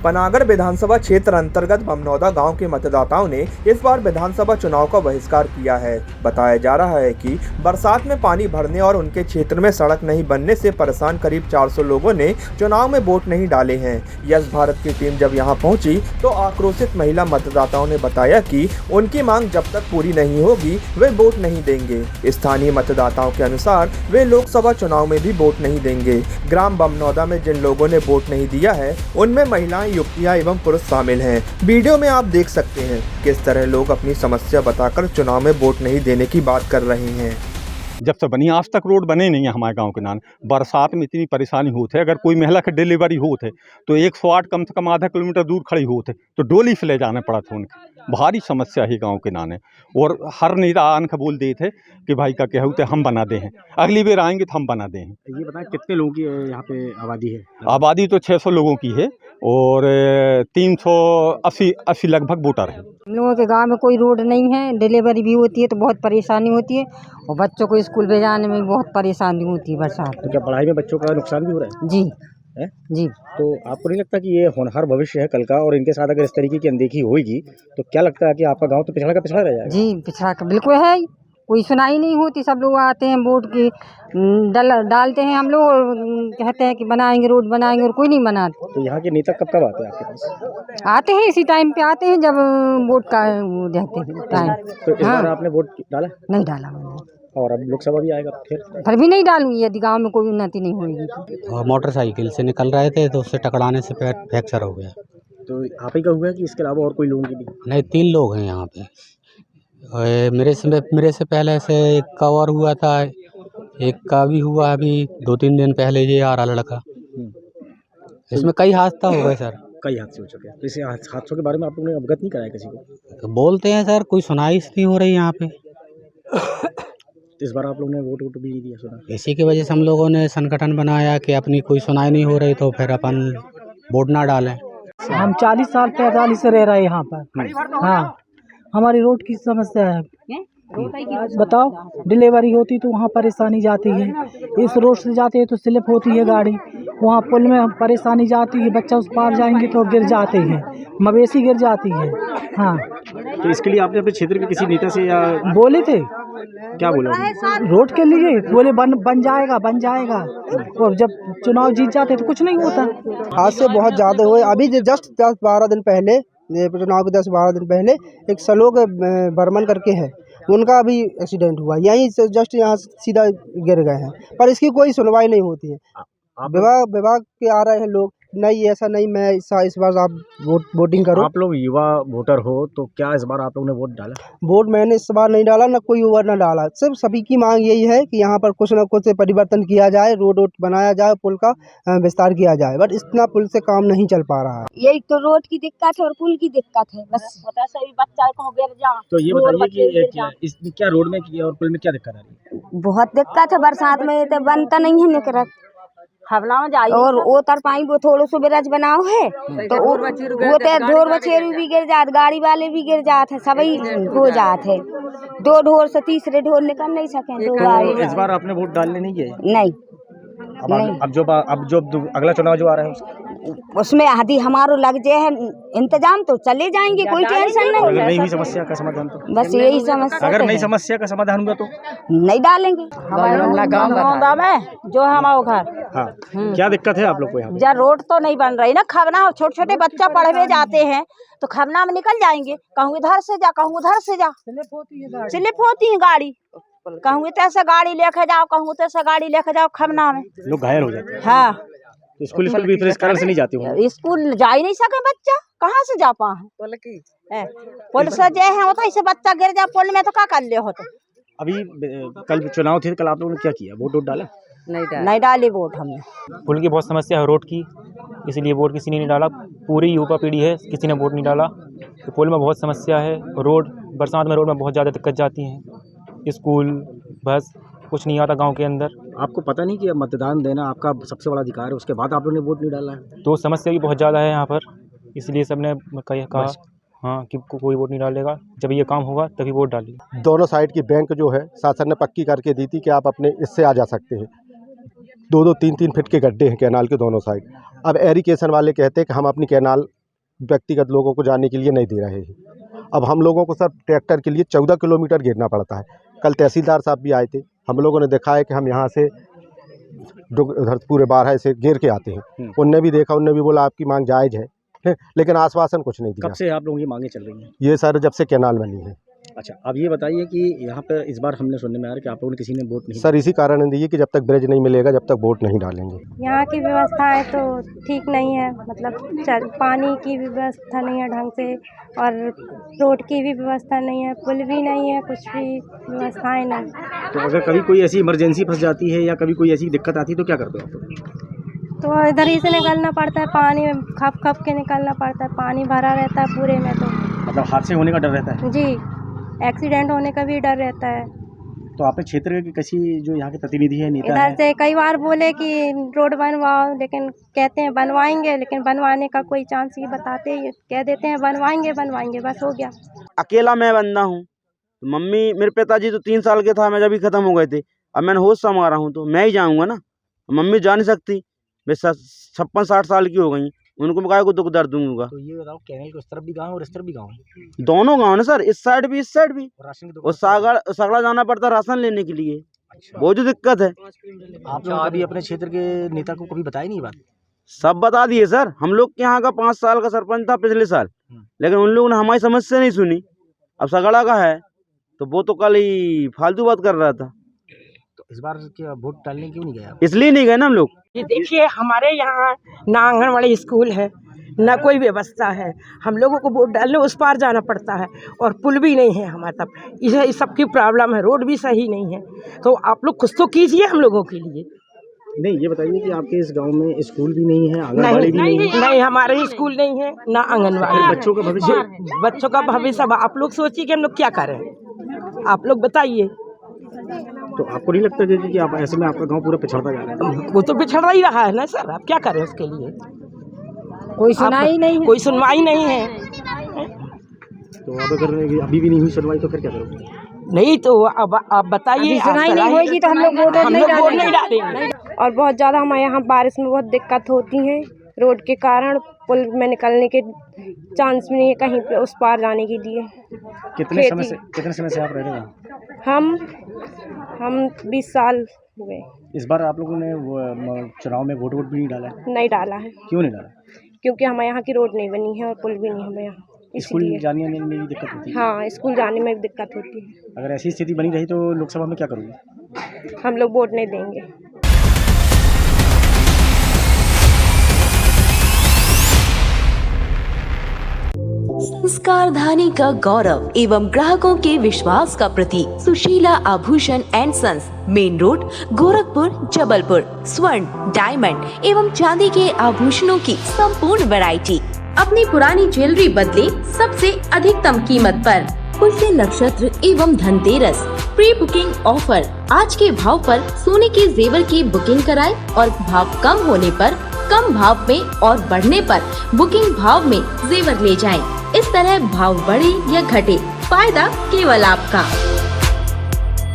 पनागर विधानसभा क्षेत्र अंतर्गत बमनौदा गांव के मतदाताओं ने इस बार विधानसभा चुनाव का बहिष्कार किया है। बताया जा रहा है कि बरसात में पानी भरने और उनके क्षेत्र में सड़क नहीं बनने से परेशान करीब 400 लोगों ने चुनाव में वोट नहीं डाले हैं। यस भारत की टीम जब यहां पहुंची तो आक्रोशित महिला मतदाताओं ने बताया कि उनकी मांग जब तक पूरी नहीं होगी वे वोट नहीं देंगे। स्थानीय मतदाताओं के अनुसार वे लोकसभा चुनाव में भी वोट नहीं देंगे। ग्राम बमनौदा में जिन लोगों ने वोट नहीं दिया है उनमें महिलाएं, युवतियां एवं पुरुष शामिल हैं। वीडियो में आप देख सकते हैं किस तरह लोग अपनी समस्या बताकर चुनाव में वोट नहीं देने की बात कर रहे हैं। जब से बनी आज तक रोड बने नहीं है हमारे गांव के नाम। बरसात में इतनी परेशानी होती है, अगर कोई महिला की डिलीवरी होती है तो 108 कम से कम आधा किलोमीटर दूर खड़ी होती है तो डोली से ले जाना पड़ा था उनके। भारी समस्या है गांव के नाने। और हर नेता आन का बोल देते कि भाई का कहते हम बना दे हैं, अगली बार आएंगे तो हम बना दे हैं। ये बताएं कितने लोगों की यहाँ पे आबादी है? आबादी तो 600 लोगों की है और 380 लगभग वोटर है। हम लोगों के गांव में कोई रोड नहीं है, डिलीवरी भी होती है तो बहुत परेशानी होती है और बच्चों को स्कूल भेजाने में बहुत परेशानी होती है बरसात। तो क्या पढ़ाई में बच्चों का नुकसान भी हो रहा है? जी है? जी। तो आपको नहीं लगता कि ये होनहार भविष्य है कल का, और इनके साथ अगर इस तरीके की अनदेखी होगी तो क्या लगता है कि आपका गांव तो पिछड़ा का पिछड़ा रह जाएगा? जी पिछड़ा का बिल्कुल है, कोई सुनाई नहीं होती। सब लोग आते हैं वोट की डालते हैं हम लोग और कहते हैं कि बनाएंगे रोड बनाएंगे और कोई नहीं बनाते। तो यहाँ के नेता कब कब आते हैं आपके पास? आते हैं इसी टाइम पे आते हैं जब वोट का वो रहते हैं टाइम। तो इस बार आपने वोट डाला? नहीं डाला मैंने। और अब लोकसभा भी आएगा फिर भी नहीं डालूंगी यदि गाँव में कोई उन्नति नहीं होगी तो। मोटरसाइकिल से निकल रहे थे तो उससे टकराने से पैर फ्रैक्चर हो गया। तो आप ही का हुआ है कि इसके अलावा और कोई लोगों की भी? नहीं, 3 लोग हैं यहाँ पे। मेरे से पहले से एक का और हुआ था, एक का भी हुआ अभी 2-3 दिन पहले। ये आ रहा लड़का, इसमें कई हादसा हो गए सर। कई हादसे हो चुके हैं। तो इस हादसों के बारे में आप लोगों ने अवगत नहीं कराया किसी को? तो बोलते हैं सर, कोई सुनाई नहीं हो रही यहाँ पे। तो इस बार आप लोगों ने वोट भी नहीं दिया सुना? इसी की वजह से हम लोगों ने संगठन बनाया कि अपनी कोई सुनाई नहीं हो रही तो फिर अपन वोट ना डालें। हम 40 साल 45 से रह रहे हैं यहाँ पर। हाँ, हमारी रोड की समस्या है। बताओ, डिलीवरी होती तो वहाँ परेशानी जाती है, इस रोड से जाते हैं तो स्लिप होती है गाड़ी, वहाँ पुल में परेशानी जाती है, बच्चा उस पार जाएंगे तो गिर जाते हैं, मवेशी गिर जाती है। हाँ, तो इसके लिए आपने अपने क्षेत्र के किसी नेता से या बोले थे? क्या बोला? रोड के लिए बोले बन जाएगा और जब चुनाव जीत जाते तो कुछ नहीं होता। आज से बहुत ज़्यादा हुए। अभी जस्ट 10-12 दिन पहले, चुनाव के 10-12 दिन पहले एक सलोक बर्मन करके है, उनका अभी एक्सीडेंट हुआ, यहीं से जस्ट यहाँ सीधा गिर गए हैं, पर इसकी कोई सुनवाई नहीं होती है। विभाग के आ रहे हैं लोग, नहीं ऐसा नहीं, मैं इस बार आप वोटिंग करो। आप लोग युवा वोटर हो तो क्या इस बार आप लोगों ने वोट डाला? वोट मैंने इस बार नहीं डाला, ना कोई ओवर ना डाला। सिर्फ सभी की मांग यही है कि यहाँ पर कुछ न कुछ परिवर्तन किया जाए, रोड बनाया जाए, पुल का विस्तार किया जाए, बट इतना पुल से काम नहीं चल पा रहा है। यही तो रोड की दिक्कत है और पुल की दिक्कत है बस। सभी बच्चा को गिर जा। तो ये बताइए कि क्या रोड में और पुल में क्या दिक्कत आ रही है? बहुत दिक्कत है, बरसात में तो बनता नहीं है निकरत हवला में जाए और वो तरपाई वो थोड़ा सो बिरज बनाओ है तो वो ढोर बछेरू भी गिर जात, गाड़ी वाले भी गिर जात है, सभी हो जात है। 2 ढोर से तीसरे ढोर निकल नहीं सके। 2 गाड़ी। इस बार आपने वोट डालने नहीं गए? नहीं। अब जो अगला चुनाव जो आ रहा है उसमें आदि हमारो लग जाए है इंतजाम तो चले जाएंगे, कोई टेंशन नहीं। अगर नहीं हुई समस्या का समाधान तो बस यही समस्या। अगर नहीं समस्या का समाधान हुआ तो नहीं डालेंगे। हमारे गाँव में जो है हमारा घर। हाँ, क्या दिक्कत है आप लोग को यहाँ? जा रोड तो नहीं बन रही ना, खबना छोटे छोटे बच्चा पढ़ने जाते हैं तो खबना में निकल जाएंगे, कहूँ इधर से जा, कहूँ उधर से जा, स्लिप होती है गाड़ी, कहूँ तैसे गाड़ी लेके जाओ, कहूँ तैसे गाड़ी लेके जाओ, खबना में लोग घायल हो जाते हैं। हाँ, तो स्कूल भी फिर इस कारण से नहीं जाती हूँ। स्कूल जा ही नहीं सके बच्चा, कहाँ से जा पाए? पुल से जे है होता ऐसे बच्चा गिर जा पुल में तो क्या कर ले होता। अभी कल चुनाव थे, कल आप लोगों ने क्या किया? वोट डाला? नहीं डाली वोट हमने। पुल की बहुत समस्या है रोड की, इसलिए वोट किसी ने नहीं डाला। पूरी युवा पीढ़ी है, किसी ने वोट नहीं डाला। तो पुल में बहुत समस्या है, रोड बरसात में रोड में बहुत ज़्यादा दिक्कत जाती है। स्कूल बस कुछ नहीं आता गांव के अंदर। आपको पता नहीं कि मतदान देना आपका सबसे बड़ा अधिकार है, उसके बाद आप लोगों ने वोट नहीं डाला है? तो समस्या भी बहुत ज़्यादा है यहाँ पर, इसलिए सबने कहा हाँ कि कोई वोट नहीं डालेगा, जब ये काम होगा तभी वोट डालिए। दोनों साइड की बैंक जो है शासन ने पक्की करके दी थी कि आप अपने इससे आ जा सकते हैं। 2-2, 3-3 फीट के गड्ढे हैं कैनाल के दोनों साइड। अब एरिगेशन वाले कहते हैं कि हम अपनी कैनाल व्यक्तिगत लोगों को जाने के लिए नहीं दे रहे हैं। अब हम लोगों को सर ट्रैक्टर के लिए 14 किलोमीटर घेरना पड़ता है। कल तहसीलदार साहब भी आए थे, हम लोगों ने देखा है कि हम यहाँ से पूरे 12 से घेर के आते हैं। उनने भी देखा, उनने भी बोला आपकी मांग जायज़ है, लेकिन आश्वासन कुछ नहीं दिया। कब से आप लोगों की मांगे चल रही हैं? ये सर जब से कैनाल बनी है। अच्छा, अब ये बताइए कि यहाँ पर इस बार हमने सुनने में आ रहा है कि आप लोगों ने किसी ने वोट नहीं सर इसी कारण दिए कि जब तक ब्रिज नहीं मिलेगा जब तक वोट नहीं डालेंगे। यहाँ की व्यवस्थाएं तो ठीक नहीं है, मतलब पानी की भी व्यवस्था नहीं है ढंग से, और रोड की भी व्यवस्था नहीं है, पुल भी नहीं है, कुछ भी व्यवस्थाएं नहीं। तो अगर कभी कोई ऐसी इमरजेंसी फंस जाती है या कभी कोई ऐसी दिक्कत आती है तो क्या करते हो आप लोग? तो इधर ही से निकलना पड़ता है, पानी में खप खप के निकलना पड़ता है, पानी भरा रहता है पूरे में। तो मतलब हादसे होने का डर रहता है? जी, एक्सीडेंट होने का भी डर रहता है। तो आपने क्षेत्र के किसी जो यहाँ के प्रतिनिधि है, नेता इधर से कई बार बोले कि रोड बनवाओ, लेकिन कहते हैं बनवाएंगे, लेकिन बनवाने का कोई चांस ही बताते ही कह देते हैं बनवाएंगे बनवाएंगे, बस हो गया। अकेला मैं बंदा हूँ, तो मम्मी मेरे पिताजी तो 3 साल के था मैं जब ही ख़त्म हो गए थे। अब मैंने होश संभाला हूँ तो मैं ही जाऊँगा ना, मम्मी जा नहीं सकती, वे 56-60 साल की हो गई, उनको मैं को दुख दर्द दूंगा। तो ये बताओ, कैनाल को इस तरफ भी गाँव और इस तरफ भी गाँव है? दोनों गाँव है सर, इस साइड भी इस साइड भी। और राशन सगड़ा जाना पड़ता राशन लेने के लिए। अच्छा। वो जो दिक्कत है। आप लोग अभी अपने क्षेत्र के नेता को कभी बताया नहीं बात? सब बता दिए सर, हम लोग के यहाँ का 5 साल का सरपंच था पिछले साल, लेकिन उन लोगों ने हमारी समस्या नहीं सुनी। अब सगड़ा का है तो वो तो कल ही फालतू बात कर रहा था। तो इस बार क्या वोट डालने क्यों नहीं गए? इसलिए नहीं गए ना हम लोग। ये देखिए, हमारे यहाँ ना आंगनवाड़ी स्कूल है, ना कोई व्यवस्था है, हम लोगों को वोट डालने उस पार जाना पड़ता है, और पुल भी नहीं है हमारे तक। इस सब की प्रॉब्लम है, रोड भी सही नहीं है। तो आप लोग कुछ तो कीजिए हम लोगों के लिए। नहीं, ये बताइए कि आपके इस गांव में स्कूल भी नहीं है, आंगनवाड़ी भी नहीं है? नहीं, हमारे स्कूल नहीं है, ना आंगनवाड़ी। बच्चों का भविष्य? बच्चों का भविष्य अब आप लोग सोचिए कि हम लोग क्या करें, आप लोग बताइए। तो आपको नहीं लगता कि आप ऐसे में आपका गांव पूरा पिछड़ता जा रहा है? वो तो पिछड़ ही रहा है ना सर, आप क्या करें उसके लिए? कोई सुनाई नहीं है। कोई सुनवाई नहीं है। तो अब अगर अभी भी नहीं हुई सुनवाई तो फिर क्या करोगे? नहीं तो अब आप बताइए। सुनाई नहीं होगी तो हम लोग वोट नहीं डालेंगे। और बहुत ज़्यादा हमारे यहाँ बारिश में बहुत दिक्कत होती है, रोड के कारण पुल में निकलने के चांस नहीं है कहीं पे उस पार जाने के लिए। कितने समय से आप रह रहे हैं? हम 20 साल हुए। इस बार आप लोगों ने चुनाव में वोट भी नहीं डाला है? नहीं डाला है। क्यों नहीं डाला? क्योंकि हमारे यहाँ की रोड नहीं बनी है और पुल भी नहीं है हमारे यहाँ, स्कूल जाने में भी दिक्कत होती है? हाँ, स्कूल जाने में भी दिक्कत होती है। अगर ऐसी स्थिति बनी रही तो लोकसभा में क्या करोगे? हम लोग वोट नहीं देंगे। संस्कार धानी का गौरव एवं ग्राहकों के विश्वास का प्रतीक Sushila Abhushan and sons, main road, Gorakhpur, Jabalpur. स्वर्ण, डायमंड एवं चांदी के आभूषणों की संपूर्ण वैरायटी। अपनी पुरानी ज्वेलरी बदले सबसे अधिकतम कीमत पर। पुष्य नक्षत्र एवं धनतेरस प्री बुकिंग ऑफर। आज के भाव पर सोने के जेवर की बुकिंग कराएं और भाव कम होने पर कम भाव में और बढ़ने पर बुकिंग भाव में जेवर ले जाएं। इस तरह भाव बढ़े या घटे, फायदा केवल आपका।